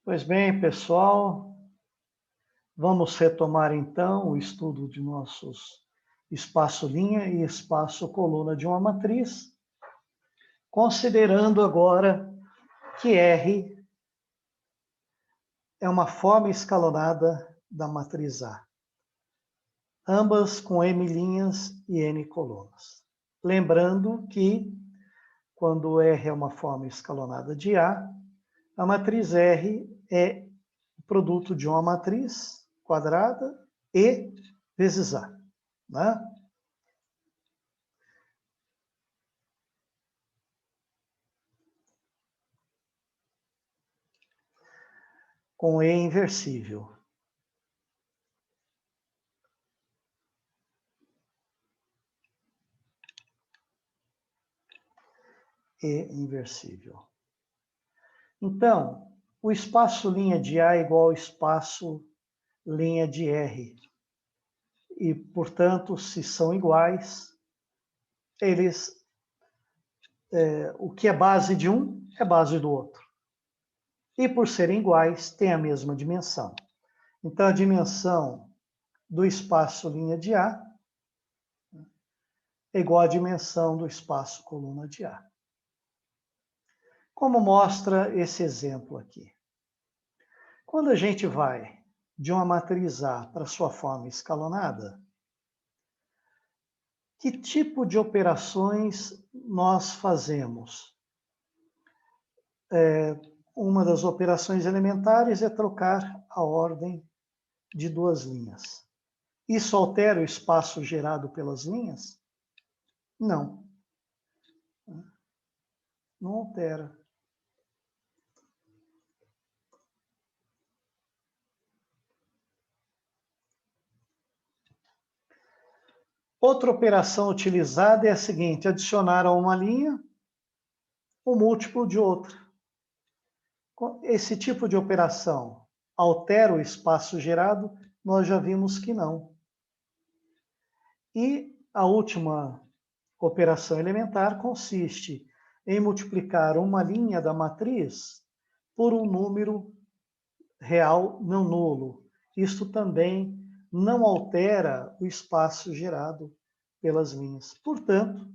Pois bem, pessoal, vamos retomar então o estudo de nossos espaço-linha e espaço-coluna de uma matriz, considerando agora que R é uma forma escalonada da matriz A, ambas com M linhas e N colunas. Lembrando que, quando R é uma forma escalonada de A matriz R é o produto de uma matriz quadrada E vezes A, né? Com E inversível. E inversível. Então, o espaço linha de A é igual ao espaço linha de R. E, portanto, se são iguais, o que é base de um é base do outro. E, por serem iguais, tem a mesma dimensão. Então, a dimensão do espaço linha de A é igual à dimensão do espaço coluna de A. Como mostra esse exemplo aqui? Quando a gente vai de uma matriz A para sua forma escalonada, que tipo de operações nós fazemos? Uma das operações elementares é trocar a ordem de duas linhas. Isso altera o espaço gerado pelas linhas? Não. Não altera. Outra operação utilizada é a seguinte: adicionar a uma linha o múltiplo de outra. Esse tipo de operação altera o espaço gerado? Nós já vimos que não. E a última operação elementar consiste em multiplicar uma linha da matriz por um número real não nulo. Isto também não altera o espaço gerado pelas linhas. Portanto,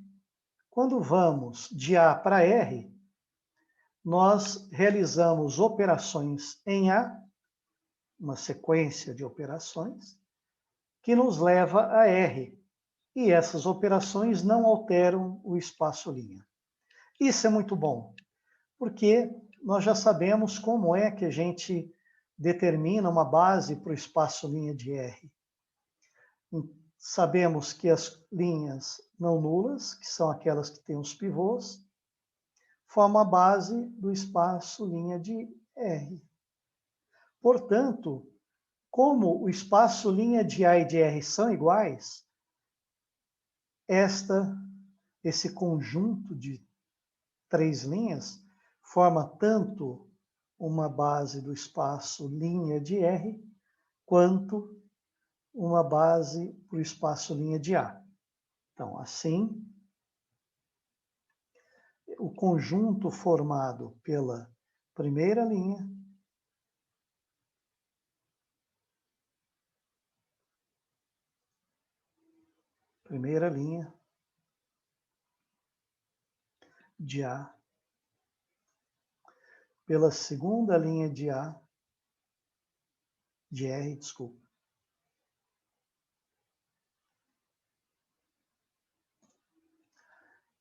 quando vamos de A para R, nós realizamos operações em A, uma sequência de operações, que nos leva a R. E essas operações não alteram o espaço-linha. Isso é muito bom, porque nós já sabemos como é que a gente determina uma base para o espaço-linha de R. Sabemos que as linhas não nulas, que são aquelas que têm os pivôs, formam a base do espaço-linha de R. Portanto, como o espaço-linha de A e de R são iguais, esse conjunto de três linhas forma tanto uma base do espaço linha de R, quanto uma base para o espaço linha de A. Então, assim, o conjunto formado pela primeira linha de A, pela segunda linha de A, de R, desculpa,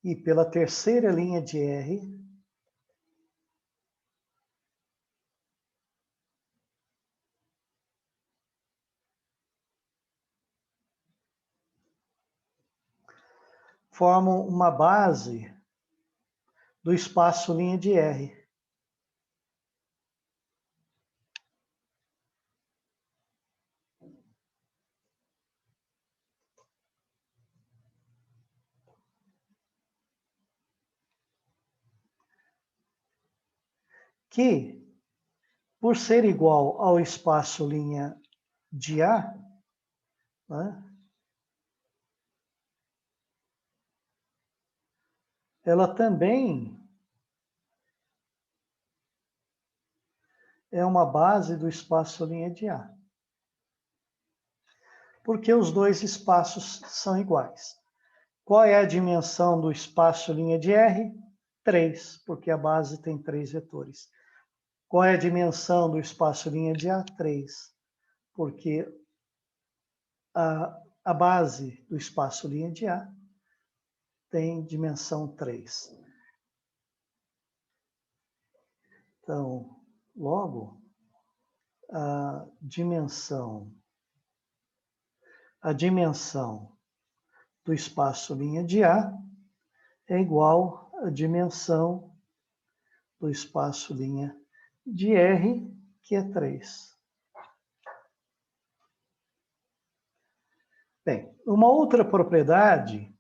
e pela terceira linha de R, formam uma base do espaço linha de R. Que, por ser igual ao espaço linha de A, né, ela também é uma base do espaço linha de A. Porque os dois espaços são iguais. Qual é a dimensão do espaço linha de R? 3, porque a base tem 3 vetores. Qual é a dimensão do espaço linha de A? 3, porque a base do espaço linha de A tem dimensão 3. Então, logo, a dimensão do espaço linha de A é igual à dimensão do espaço linha de R, que é 3. Bem, uma outra propriedade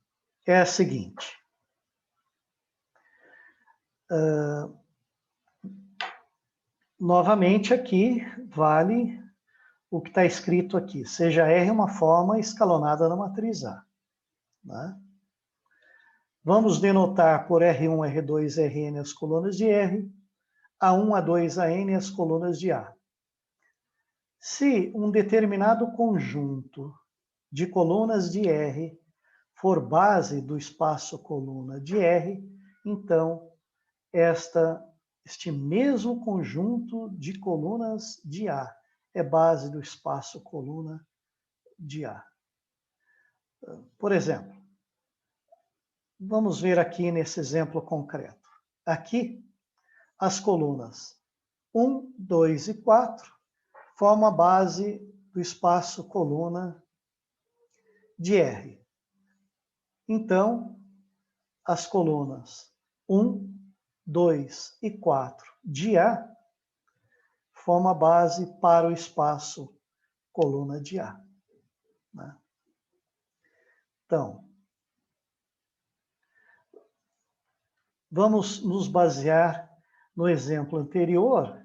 é a seguinte. Novamente aqui vale o que está escrito aqui, seja R uma forma escalonada na matriz A. Né? Vamos denotar por R1, R2, Rn as colunas de R, A1, A2, An as colunas de A. Se um determinado conjunto de colunas de R for base do espaço coluna de R, então este mesmo conjunto de colunas de A é base do espaço coluna de A. Por exemplo, vamos ver aqui nesse exemplo concreto. Aqui, as colunas 1, 2 e 4 formam a base do espaço coluna de R. Então, as colunas 1, 2 e 4 de A formam a base para o espaço coluna de A. Né? Então, vamos nos basear no exemplo anterior.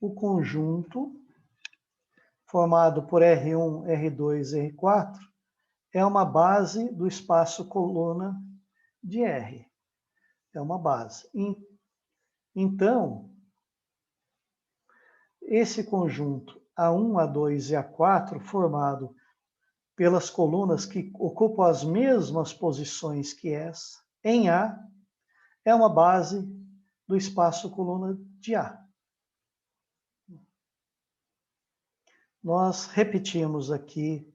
O conjunto formado por R1, R2 e R4 é uma base do espaço coluna de R. É uma base. Então, esse conjunto A1, A2 e A4, formado pelas colunas que ocupam as mesmas posições que essa, em A, é uma base do espaço coluna de A. Nós repetimos aqui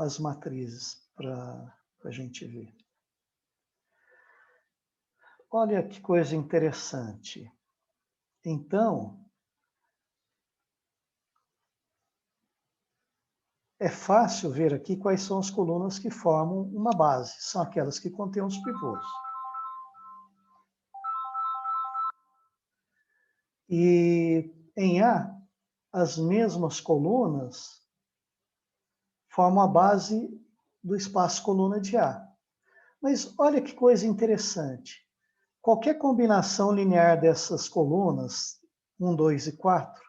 as matrizes para a gente ver. Olha que coisa interessante. Então, é fácil ver aqui quais são as colunas que formam uma base. São aquelas que contêm os pivôs. E em A, as mesmas colunas formam a base do espaço coluna de A. Mas olha que coisa interessante. Qualquer combinação linear dessas colunas, 1, 2 e 4,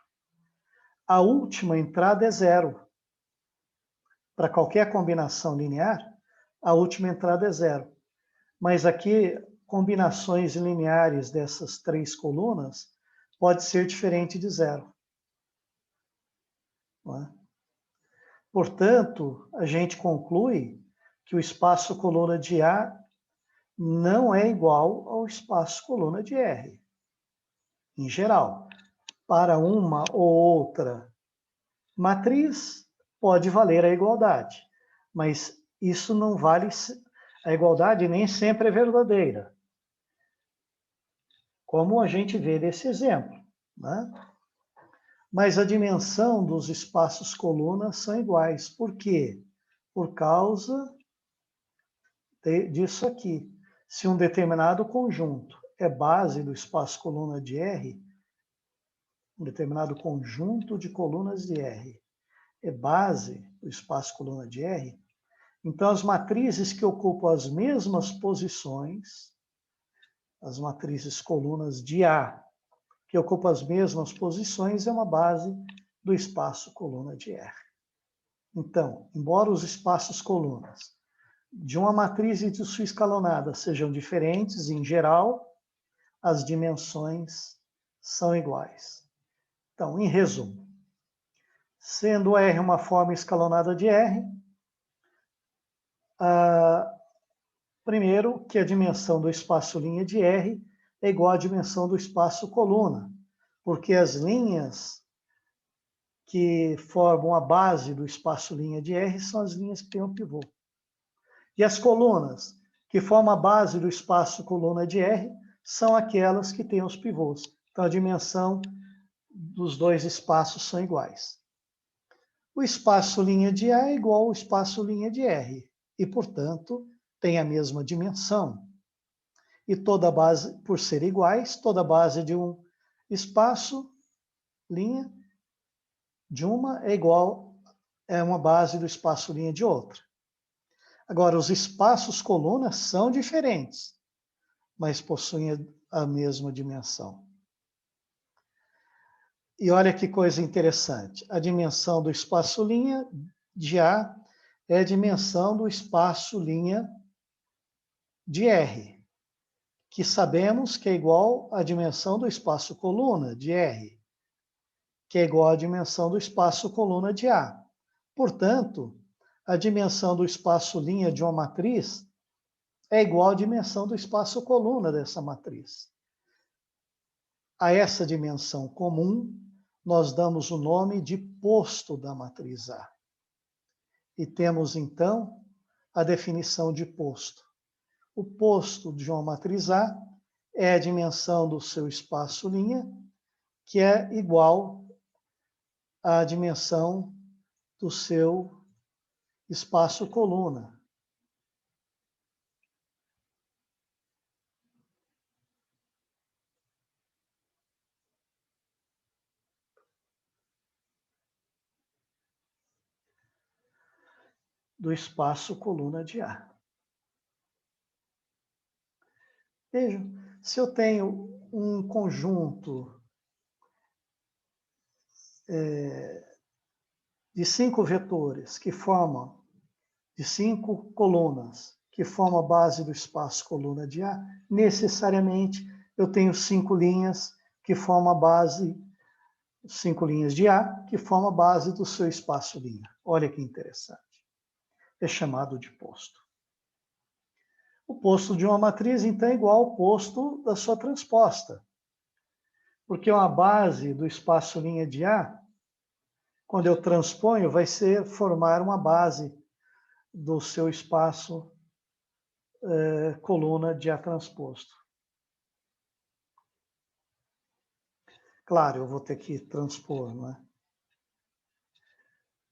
a última entrada é 0. Para qualquer combinação linear, a última entrada é 0. Mas aqui, combinações lineares dessas 3 colunas pode ser diferente de 0. Não é? Portanto, a gente conclui que o espaço coluna de A não é igual ao espaço coluna de R, em geral. Para uma ou outra matriz, pode valer a igualdade, mas isso não vale, a igualdade nem sempre é verdadeira, como a gente vê nesse exemplo, né? Mas a dimensão dos espaços colunas são iguais. Por quê? Por causa disso aqui. Se um determinado conjunto é base do espaço coluna de R, um determinado conjunto de colunas de R é base do espaço coluna de R, então as matrizes que ocupam as mesmas posições, as matrizes colunas de A, que ocupam as mesmas posições, é uma base do espaço coluna de R. Então, embora os espaços colunas de uma matriz e de sua escalonada sejam diferentes, em geral, as dimensões são iguais. Então, em resumo, sendo R uma forma escalonada de R, primeiro que a dimensão do espaço linha de R é igual à dimensão do espaço coluna, porque as linhas que formam a base do espaço linha de R são as linhas que têm o pivô. E as colunas que formam a base do espaço coluna de R são aquelas que têm os pivôs. Então, a dimensão dos dois espaços são iguais. O espaço linha de A é igual ao espaço linha de R, e, portanto, tem a mesma dimensão. E toda base, por ser iguais, toda base de um espaço linha de uma é igual a uma base do espaço linha de outra. Agora, os espaços colunas são diferentes, mas possuem a mesma dimensão. E olha que coisa interessante. A dimensão do espaço linha de A é a dimensão do espaço linha de R, que sabemos que é igual à dimensão do espaço coluna de R, que é igual à dimensão do espaço coluna de A. Portanto, a dimensão do espaço linha de uma matriz é igual à dimensão do espaço coluna dessa matriz. A essa dimensão comum, nós damos o nome de posto da matriz A. E temos, então, a definição de posto. O posto de uma matriz A é a dimensão do seu espaço linha, que é igual à dimensão do seu espaço coluna. Do espaço coluna de A. Vejam, se eu tenho um conjunto de 5 vetores que formam, de 5 colunas, que formam a base do espaço coluna de A, necessariamente eu tenho 5 linhas que formam a base, 5 linhas de A, que formam a base do seu espaço linha. Olha que interessante. É chamado de posto. O posto de uma matriz, então, é igual ao posto da sua transposta. Porque uma base do espaço linha de A, quando eu transponho, vai formar uma base do seu espaço coluna de A transposto. Claro, eu vou ter que transpor, não é?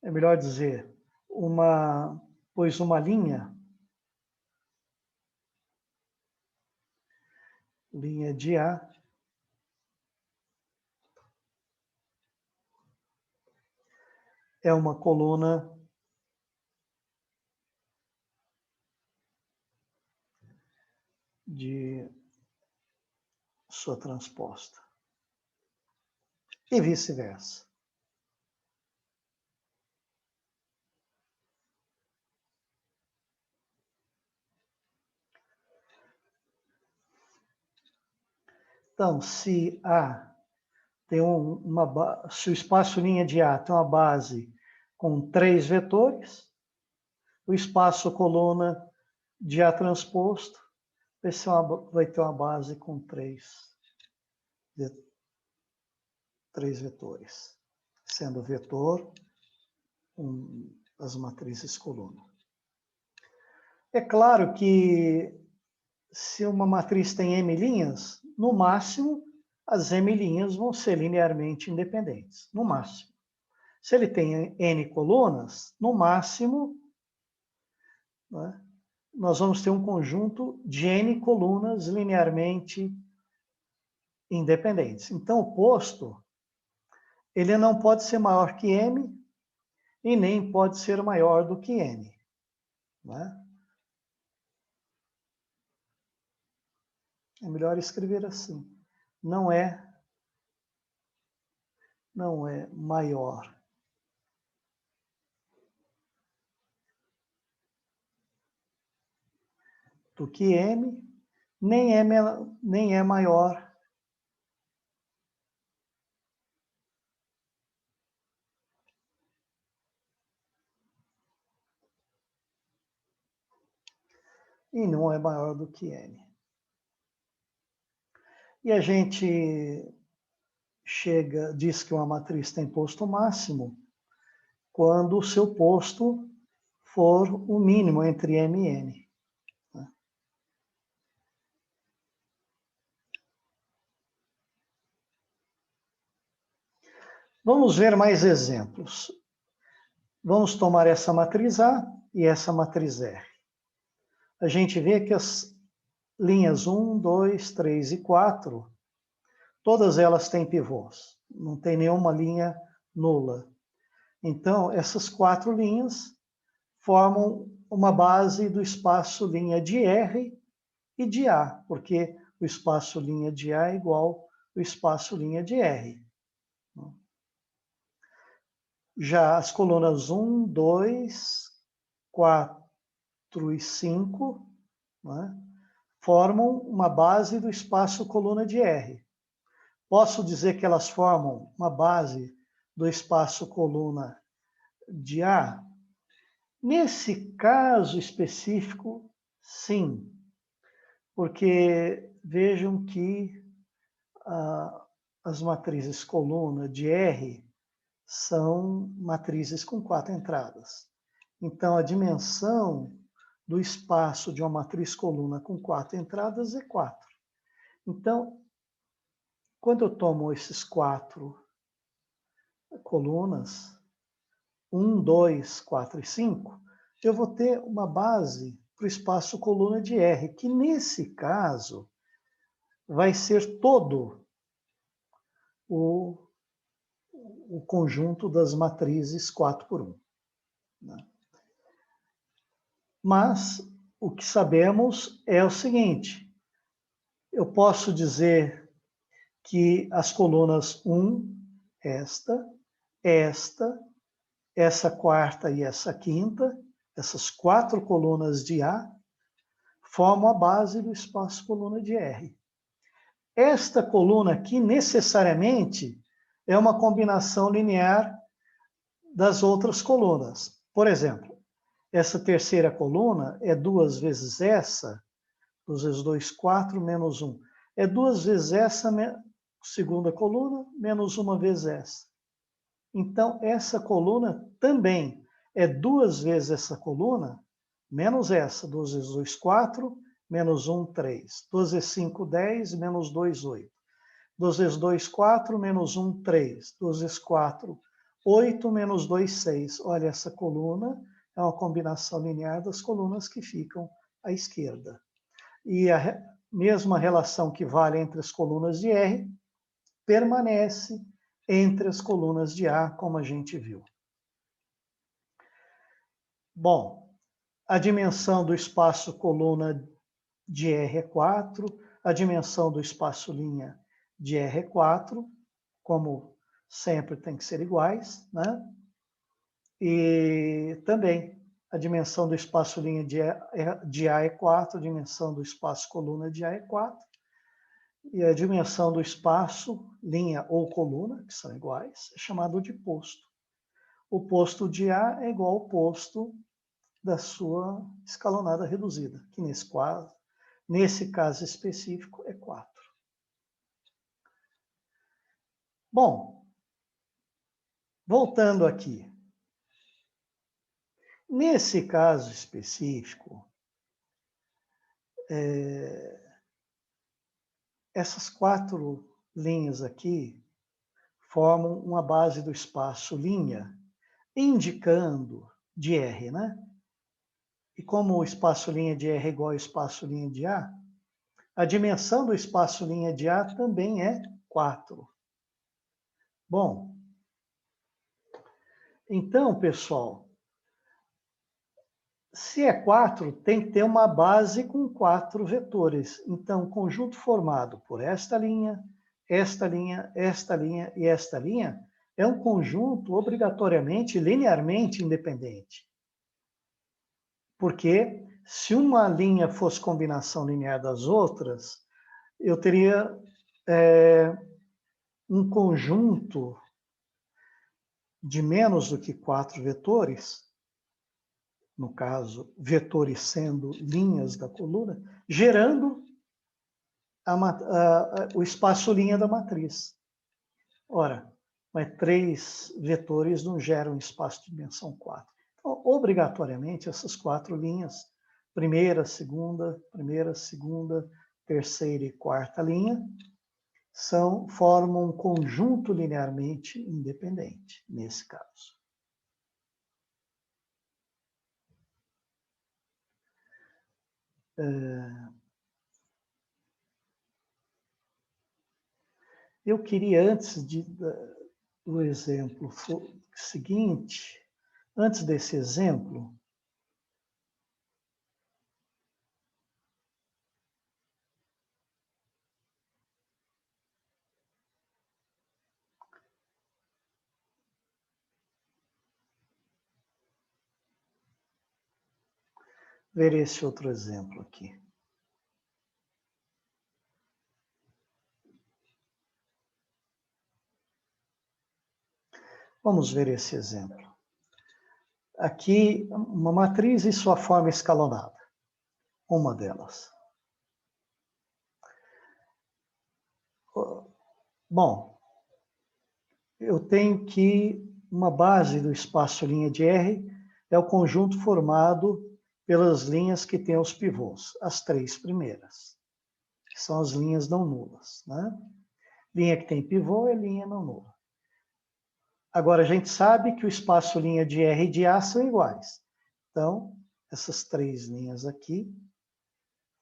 É melhor dizer, pois uma linha de A é uma coluna de sua transposta. E vice-versa. Então, se A tem se o espaço linha de A tem uma base com 3 vetores, o espaço coluna de A transposto vai ter uma base com 3 vetores, sendo vetor as matrizes coluna. É claro que se uma matriz tem m linhas, no máximo, as m linhas vão ser linearmente independentes, no máximo. Se ele tem n colunas, no máximo, né, nós vamos ter um conjunto de n colunas linearmente independentes. Então, o posto, ele não pode ser maior que m e nem pode ser maior do que n. Né? É melhor escrever assim. Não é maior do que M, nem é maior e não é maior do que N. E a gente diz que uma matriz tem posto máximo quando o seu posto for o mínimo entre M e N. Vamos ver mais exemplos. Vamos tomar essa matriz A e essa matriz R. A gente vê que as linhas 1, 2, 3 e 4, todas elas têm pivôs. Não tem nenhuma linha nula. Então, essas 4 linhas formam uma base do espaço linha de R e de A, porque o espaço linha de A é igual ao espaço linha de R. Já as colunas 1, 2, 4 e 5, né, formam uma base do espaço coluna de R. Posso dizer que elas formam uma base do espaço coluna de A? Nesse caso específico, sim. Porque vejam que as matrizes coluna de R são matrizes com 4 entradas. Então, a dimensão do espaço de uma matriz coluna com 4 entradas é 4. Então, quando eu tomo esses 4 colunas, 1, 2, 4 e 5, eu vou ter uma base para o espaço coluna de R, que nesse caso vai ser todo o conjunto das matrizes 4 por 1. Né? Mas o que sabemos é o seguinte: eu posso dizer que as colunas 1, essa quarta e essa quinta, essas 4 colunas de A, formam a base do espaço coluna de R. Esta coluna aqui, necessariamente, é uma combinação linear das outras colunas. Por exemplo, essa terceira coluna é 2 vezes essa, 2 vezes 2, 4, menos 1. É 2 vezes essa, segunda coluna, menos 1 vezes essa. Então, essa coluna também é 2 vezes essa coluna, menos essa. 2 vezes 2, 4, menos 1, 3. 2 vezes 5, 10, menos 2, 8. 2 vezes 2, 4, menos 1, 3. 2 vezes 4, 8, menos 2, 6. Olha, essa coluna é uma combinação linear das colunas que ficam à esquerda. E a mesma relação que vale entre as colunas de R permanece entre as colunas de A, como a gente viu. Bom, a dimensão do espaço coluna de R é 4, a dimensão do espaço linha de R é 4, como sempre tem que ser iguais, né? E também a dimensão do espaço linha de A é 4, a dimensão do espaço coluna de A é 4, e a dimensão do espaço linha ou coluna, que são iguais, é chamado de posto. O posto de A é igual ao posto da sua escalonada reduzida, que nesse caso específico é 4. Bom, voltando aqui. Nesse caso específico, essas 4 linhas aqui formam uma base do espaço linha, indicando de R, né? E como o espaço linha de R é igual ao espaço linha de a dimensão do espaço linha de A também é 4. Bom, então, pessoal, se é 4, tem que ter uma base com 4 vetores. Então, conjunto formado por esta linha, esta linha, esta linha e esta linha é um conjunto obrigatoriamente linearmente independente. Porque se uma linha fosse combinação linear das outras, eu teria um conjunto de menos do que 4 vetores, no caso, vetores sendo linhas da coluna, gerando o espaço-linha da matriz. Ora, mas 3 vetores não geram espaço de dimensão 4. Então, obrigatoriamente, essas 4 linhas, primeira, segunda, terceira e quarta linha, formam um conjunto linearmente independente, nesse caso. Eu queria, antes do exemplo seguinte, antes desse exemplo, ver esse outro exemplo aqui. Vamos ver esse exemplo. Aqui, uma matriz e sua forma escalonada. Uma delas. Bom, eu tenho que uma base do espaço linha de R é o conjunto formado pelas linhas que têm os pivôs, as 3 primeiras, que são as linhas não nulas, né? Linha que tem pivô é linha não nula. Agora, a gente sabe que o espaço linha de R e de A são iguais. Então, essas 3 linhas aqui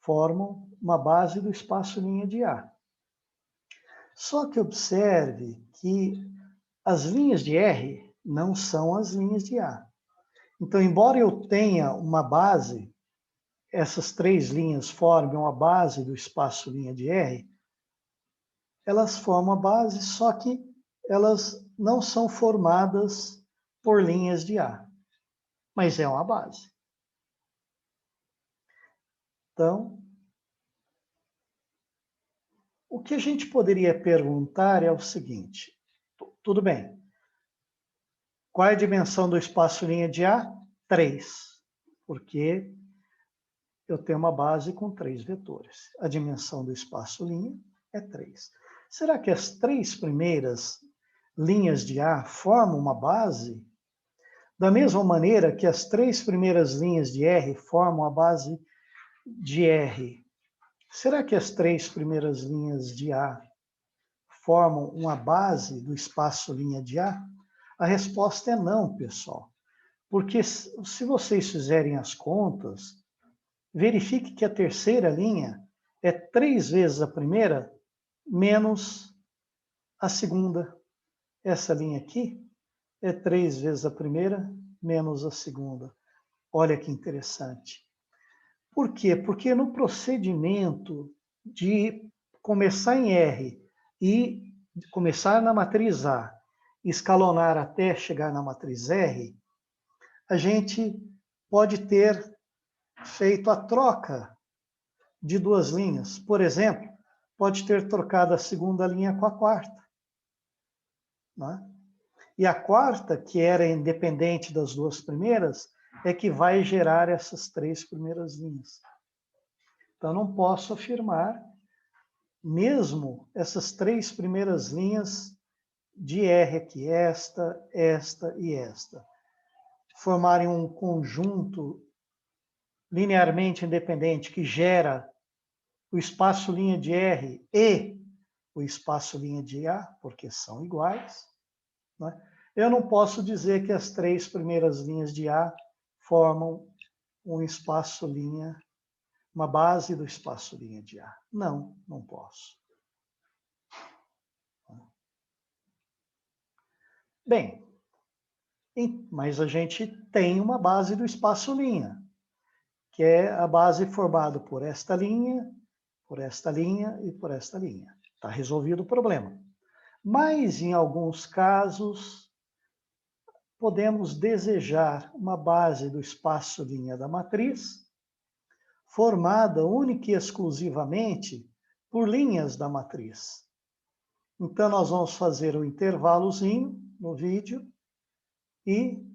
formam uma base do espaço linha de A. Só que observe que as linhas de R não são as linhas de A. Então, embora eu tenha uma base, essas 3 linhas formem uma base do espaço linha de R, elas formam a base, só que elas não são formadas por linhas de A, mas é uma base. Então, o que a gente poderia perguntar é o seguinte, tudo bem, qual é a dimensão do espaço linha de A? 3, porque eu tenho uma base com 3 vetores. A dimensão do espaço linha é 3. Será que as 3 primeiras linhas de A formam uma base? Da mesma maneira que as 3 primeiras linhas de R formam a base de R. Será que as 3 primeiras linhas de A formam uma base do espaço linha de A? A resposta é não, pessoal. Porque se vocês fizerem as contas, verifique que a terceira linha é 3 vezes a primeira menos a segunda. Essa linha aqui é 3 vezes a primeira menos a segunda. Olha que interessante. Por quê? Porque no procedimento de começar em R e começar na matriz A, escalonar até chegar na matriz R, a gente pode ter feito a troca de 2 linhas. Por exemplo, pode ter trocado a segunda linha com a quarta, né? E a quarta, que era independente das 2 primeiras, é que vai gerar essas 3 primeiras linhas. Então, não posso afirmar, mesmo essas 3 primeiras linhas de R aqui, esta e esta, formarem um conjunto linearmente independente que gera o espaço linha de R e o espaço linha de A, porque são iguais, né? Eu não posso dizer que as 3 primeiras linhas de A formam um espaço linha, uma base do espaço linha de A. Não, não posso. Bem, mas a gente tem uma base do espaço linha, que é a base formada por esta linha e por esta linha. Está resolvido o problema. Mas, em alguns casos, podemos desejar uma base do espaço linha da matriz, formada única e exclusivamente por linhas da matriz. Então, nós vamos fazer um intervalozinho no vídeo e